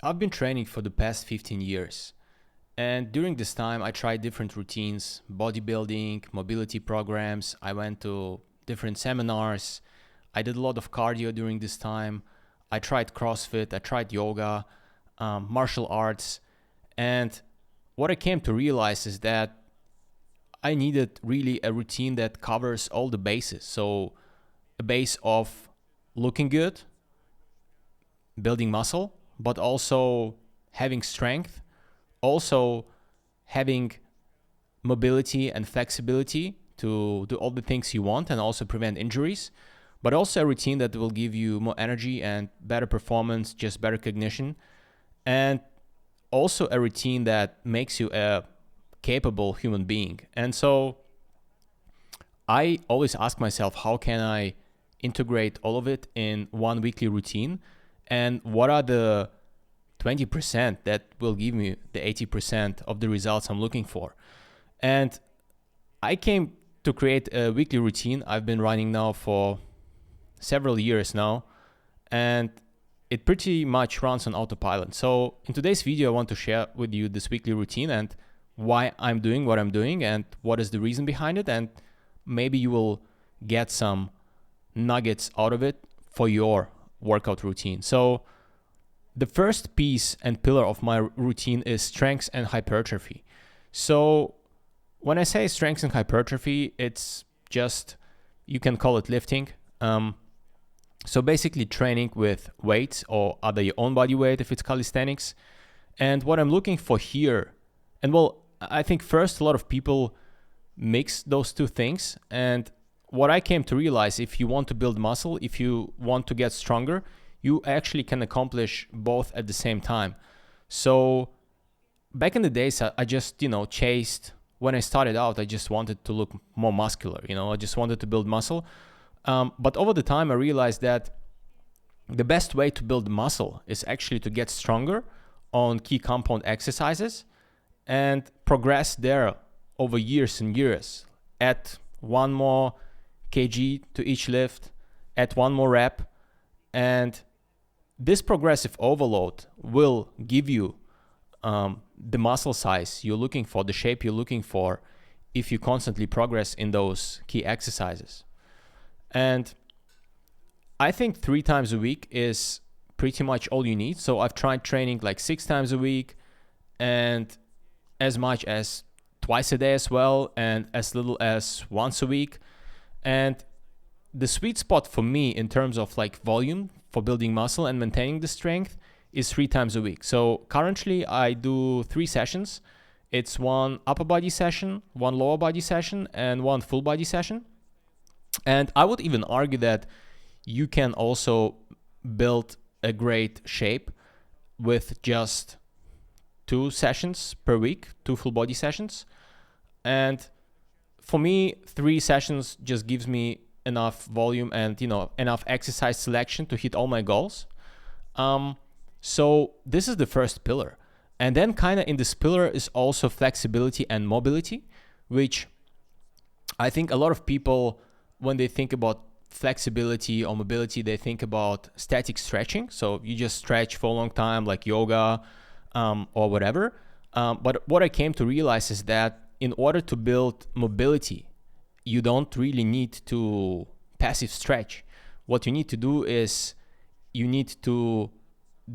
I've been training for the past 15 years. And during this time, I tried different routines, bodybuilding, mobility programs. I went to different seminars. I did a lot of cardio during this time. I tried CrossFit, I tried yoga, martial arts. And what I came to realize is that I needed really a routine that covers all the bases. So, a base of looking good, building muscle, but also having strength, also having mobility and flexibility to do all the things you want and also prevent injuries, but also a routine that will give you more energy and better performance, just better cognition, and also a routine that makes you a capable human being. And so I always ask myself, how can I integrate all of it in one weekly routine? And what are the 20% that will give me the 80% of the results I'm looking for? And I came to create a weekly routine I've been running now for several years now, and it pretty much runs on autopilot. So in today's video, I want to share with you this weekly routine and why I'm doing what I'm doing and what is the reason behind it, and maybe you will get some nuggets out of it for your workout routine. So the first piece and pillar of my routine is strength and hypertrophy. So when I say strength and hypertrophy, it's just, you can call it lifting. So basically training with weights or either your own body weight if it's calisthenics. And what I'm looking for here, and well, I think first a lot of people mix those two things. And what I came to realize, if you want to build muscle, if you want to get stronger, you actually can accomplish both at the same time. So back in the days, I just, chased, when I started out, I just wanted to look more muscular, I just wanted to build muscle. But over the time, I realized that the best way to build muscle is actually to get stronger on key compound exercises and progress there over years and years. Add one more kg to each lift, add one more rep, and this progressive overload will give you the muscle size you're looking for, the shape you're looking for, if you constantly progress in those key exercises. And I think 3 times a week is pretty much all you need. So I've tried training like 6 times a week and as much as twice a day as well, and as little as once a week. And the sweet spot for me in terms of like volume for building muscle and maintaining the strength is 3 times a week. So currently I do 3 sessions. It's 1 upper body session, 1 lower body session, and 1 full body session. And I would even argue that you can also build a great shape with just 2 sessions per week, 2 full body sessions. And for me, 3 sessions just gives me enough volume and enough exercise selection to hit all my goals. So this is the first pillar. And then kind of in this pillar is also flexibility and mobility, which I think a lot of people, when they think about flexibility or mobility, they think about static stretching. So you just stretch for a long time like yoga or whatever. But what I came to realize is that in order to build mobility, you don't really need to passive stretch. What you need to do is you need to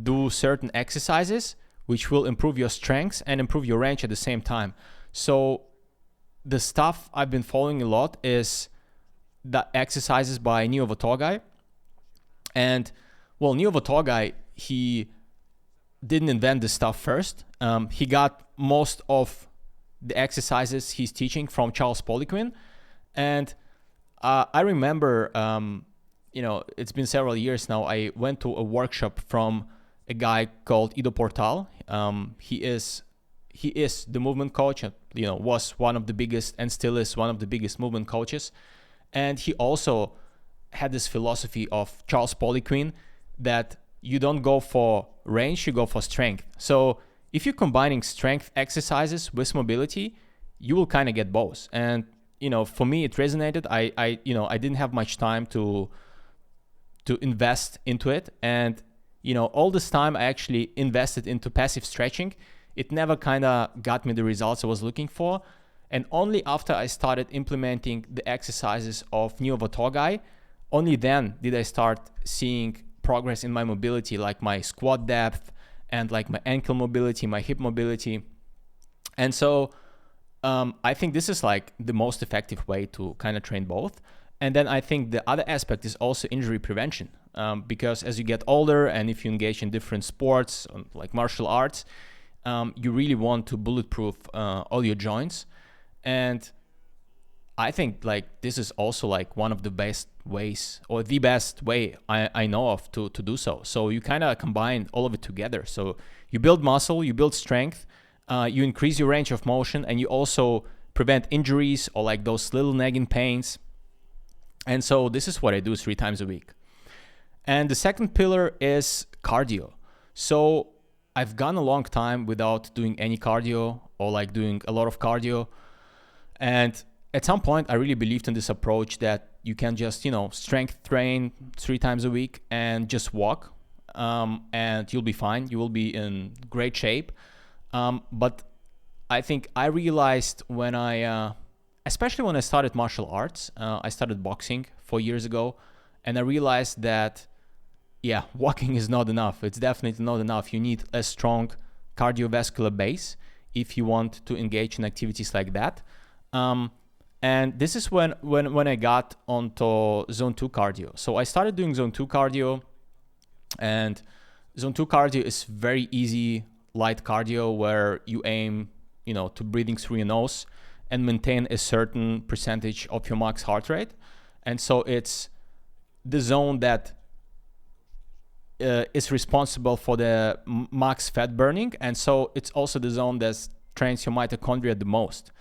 do certain exercises which will improve your strength and improve your range at the same time. So the stuff I've been following a lot is the exercises by Neo Vatogai. And well, Neo Vatogai, he didn't invent this stuff first. He got most of the exercises he's teaching from Charles Poliquin. And I remember, it's been several years now, I went to a workshop from a guy called Ido Portal. He is the movement coach, was one of the biggest and still is one of the biggest movement coaches. And he also had this philosophy of Charles Poliquin that you don't go for range, you go for strength. So if you're combining strength exercises with mobility, you will kind of get both. And for me, it resonated. I didn't have much time to invest into it, and all this time I actually invested into passive stretching. It never kind of got me the results I was looking for. And only after I started implementing the exercises of Neo Vatogai, only then did I start seeing progress in my mobility, like my squat depth and like my ankle mobility, my hip mobility. And so I think this is like the most effective way to kind of train both. And then I think the other aspect is also injury prevention, because as you get older and if you engage in different sports like martial arts, you really want to bulletproof all your joints. And I think like this is also like one of the best ways, or the best way I know of to do so. So you kind of combine all of it together. So you build muscle, you build strength, you increase your range of motion, and you also prevent injuries or like those little nagging pains. And so this is what I do 3 times a week. And the second pillar is cardio. So I've gone a long time without doing any cardio or like doing a lot of cardio. And at some point, I really believed in this approach that you can just, strength train 3 times a week and just walk, and you'll be fine. You will be in great shape. But I think I realized when especially when I started martial arts, I started boxing 4 years ago, and I realized that, walking is not enough. It's definitely not enough. You need a strong cardiovascular base if you want to engage in activities like that. And this is when I got onto zone 2 cardio. So I started doing zone 2 cardio, and zone 2 cardio is very easy, light cardio where you aim, to breathing through your nose and maintain a certain percentage of your max heart rate. And so it's the zone that is responsible for the max fat burning. And so it's also the zone that trains your mitochondria the most.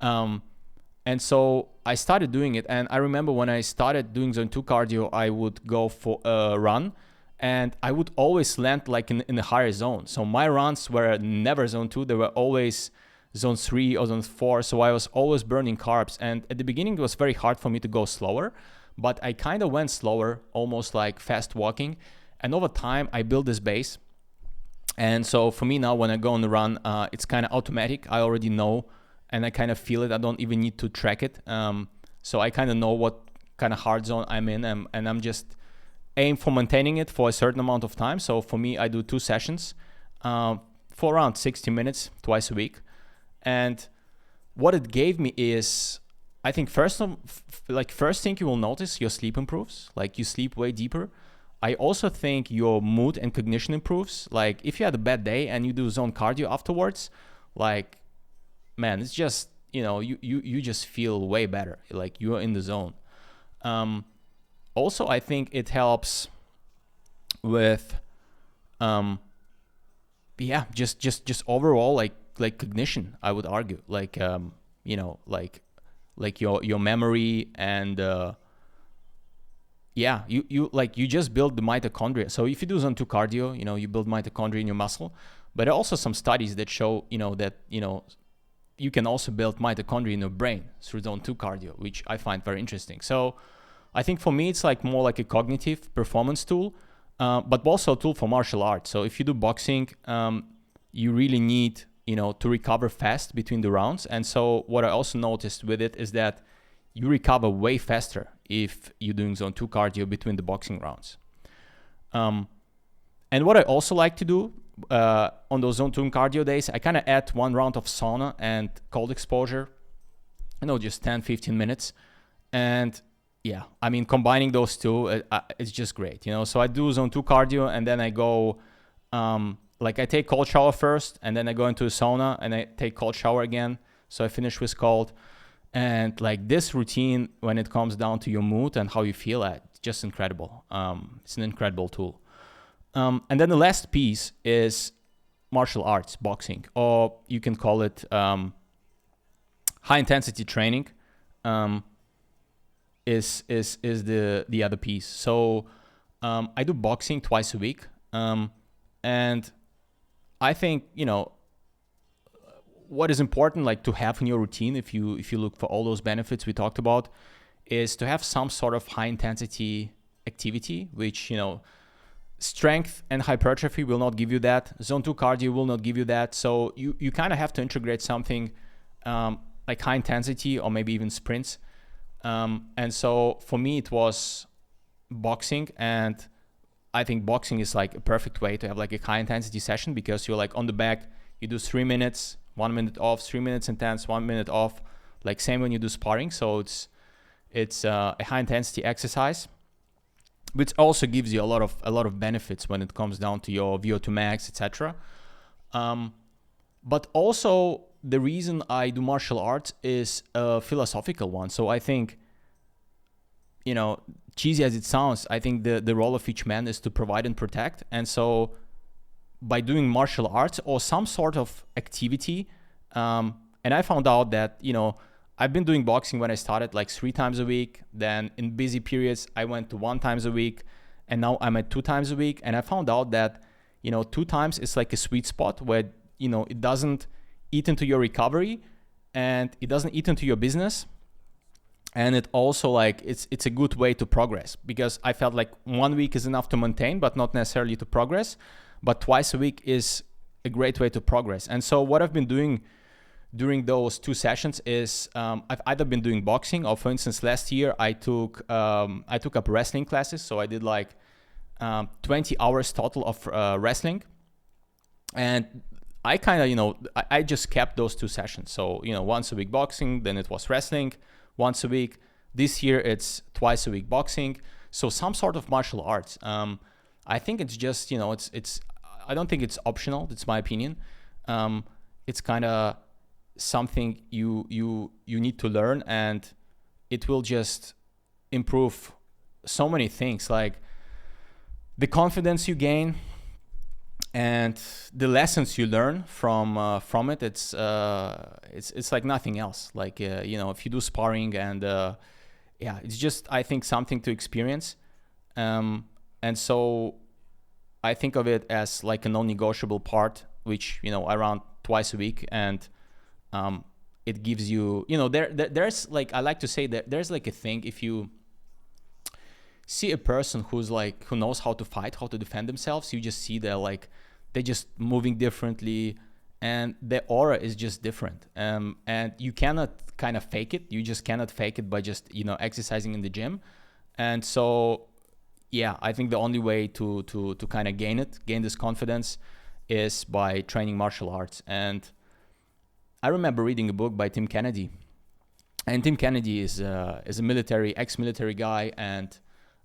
And so I started doing it. And I remember when I started doing zone 2 cardio, I would go for a run and I would always land like in a higher zone. So my runs were never zone 2. They were always zone 3 or zone 4. So I was always burning carbs. And at the beginning, it was very hard for me to go slower, but I kind of went slower, almost like fast walking. And over time, I built this base. And so for me now, when I go on the run, it's kind of automatic. I already know and I kind of feel it. I don't even need to track it. So I kind of know what kind of hard zone I'm in, and I'm just aim for maintaining it for a certain amount of time. So for me, I do 2 sessions for around 60 minutes twice a week. And what it gave me is, I think first thing you will notice, your sleep improves. Like you sleep way deeper. I also think your mood and cognition improves. Like if you had a bad day and you do zone cardio afterwards, like, man, it's just, you just feel way better. Like you're in the zone. Also, I think it helps with, just overall, like cognition, I would argue, like, like your memory and, you just build the mitochondria. So if you do zone 2 cardio, you build mitochondria in your muscle, but there are also some studies that show, that, you can also build mitochondria in your brain through zone 2 cardio, which I find very interesting. So I think for me, it's like more like a cognitive performance tool, but also a tool for martial arts. So if you do boxing, you really need, to recover fast between the rounds. And so what I also noticed with it is that you recover way faster if you're doing zone 2 cardio between the boxing rounds. And what I also like to do on those zone 2 cardio days, I kind of add 1 round of sauna and cold exposure, just 10-15 minutes. And combining those two, it's just great, So I do zone 2 cardio, and then I go, I take cold shower first, and then I go into a sauna, and I take cold shower again. So I finish with cold. And like this routine, when it comes down to your mood and how you feel, it's just incredible. It's an incredible tool. And then the last piece is martial arts, boxing, or you can call it high intensity training. Is the other piece. So I do boxing twice a week, and I think what is important, like to have in your routine, if you look for all those benefits we talked about, is to have some sort of high intensity activity, which strength and hypertrophy will not give you that. Zone 2 cardio will not give you that. So you kind of have to integrate something like high intensity or maybe even sprints. And so for me, it was boxing. And I think boxing is like a perfect way to have like a high intensity session, because you're like on the back, you do 3 minutes, 1 minute off, 3 minutes intense, 1 minute off, like same when you do sparring. So it's a high intensity exercise, which also gives you a lot of benefits when it comes down to your VO2 max, etc. But also the reason I do martial arts is a philosophical one. So I think, cheesy as it sounds, I think the role of each man is to provide and protect. And so by doing martial arts or some sort of activity, and I found out that, I've been doing boxing when I started like 3 times a week. Then in busy periods, I went to 1 times a week, and now I'm at 2 times a week. And I found out that, 2 times is like a sweet spot where, it doesn't eat into your recovery and it doesn't eat into your business. And it also like, it's a good way to progress, because I felt like 1 week is enough to maintain, but not necessarily to progress. But twice a week is a great way to progress. And so what I've been doing during those 2 sessions is I've either been doing boxing, or for instance, last year I took up wrestling classes. So I did like 20 hours total of wrestling. And I kind of, I just kept those 2 sessions. So, once a week boxing, then it was wrestling once a week. This year it's twice a week boxing. So some sort of martial arts. I think it's just, I don't think it's optional. It's my opinion. It's kind of something you need to learn, and it will just improve so many things, like the confidence you gain and the lessons you learn from it. It's like nothing else. Like if you do sparring, and it's just, I think, something to experience. And so I think of it as like a non-negotiable part, which I run twice a week. And it gives you, there's like, I like to say that there's like a thing, if you see a person who knows how to fight, how to defend themselves, you just see they're just moving differently, and their aura is just different. And you cannot kind of fake it. You just cannot fake it by just, exercising in the gym. And so, I think the only way to kind of gain this confidence is by training martial arts. And I remember reading a book by Tim Kennedy, and Tim Kennedy is a ex-military guy, and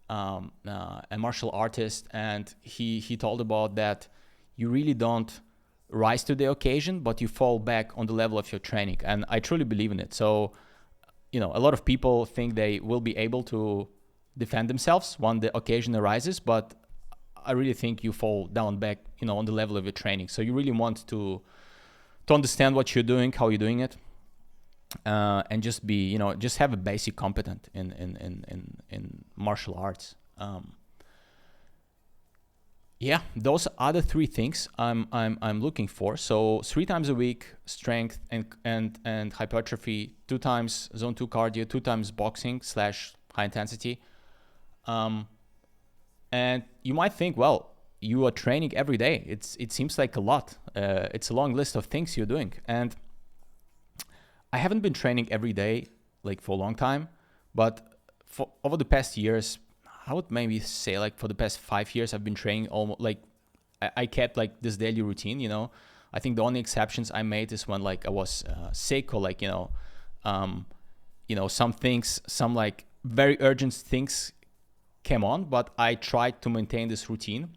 a martial artist. And he told about that you really don't rise to the occasion, but you fall back on the level of your training. And I truly believe in it. So, a lot of people think they will be able to defend themselves when the occasion arises, but I really think you fall down back, on the level of your training. So you really want to understand what you're doing, how you're doing it, and just be, just have a basic competent in martial arts. Those are the 3 things I'm looking for. So 3 times a week strength and hypertrophy, 2 times zone 2 cardio, 2 times boxing / high intensity. And you might think, well, you are training every day. It seems like a lot. It's a long list of things you're doing. And I haven't been training every day like for a long time, but over the past years, I would maybe say like for the past 5 years, I've been training almost like I kept like this daily routine. I think the only exceptions I made is when like I was sick, or like some things, some like very urgent things came on, but I tried to maintain this routine.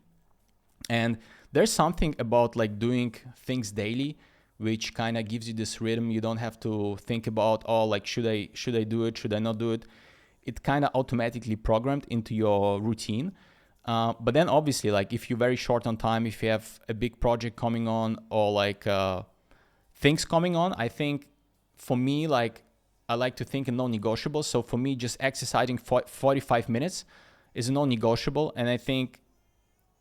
And there's something about like doing things daily, which kind of gives you this rhythm. You don't have to think about, should I do it? Should I not do it? It kind of automatically programmed into your routine. But then obviously, like if you're very short on time, if you have a big project coming on, or like things coming on, I think for me, like I like to think in non-negotiable. So for me, just exercising 45 minutes is a non-negotiable. And I think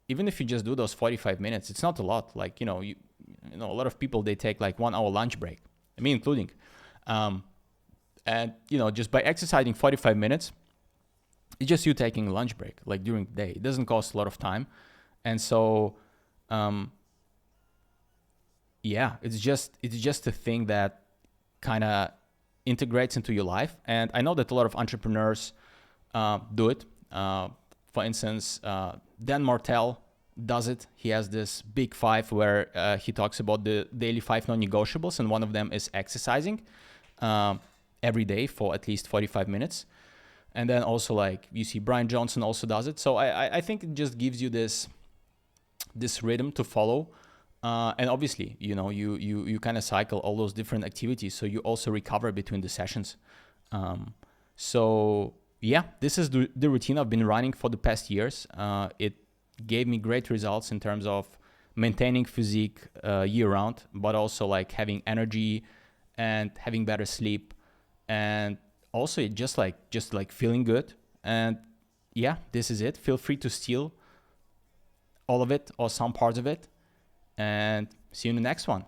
even if you just do those 45 minutes, it's not a lot. Like, a lot of people, they take like 1 hour lunch break, me including. And, just by exercising 45 minutes, it's just you taking a lunch break, like during the day. It doesn't cost a lot of time. And so um, yeah, it's just a thing that kind of integrates into your life. And I know that a lot of entrepreneurs do it. For instance, Dan Martell does it. He has this big five where he talks about the daily five non-negotiables, and one of them is exercising um, every day for at least 45 minutes. And then also, like, you see Brian Johnson also does it. So I think it just gives you this rhythm to follow. And obviously, you kind of cycle all those different activities, so you also recover between the sessions. So yeah, this is the routine I've been running for the past years. It gave me great results in terms of maintaining physique year round, but also like having energy and having better sleep, and also it just like feeling good. And yeah, this is it. Feel free to steal all of it or some parts of it, and see you in the next one.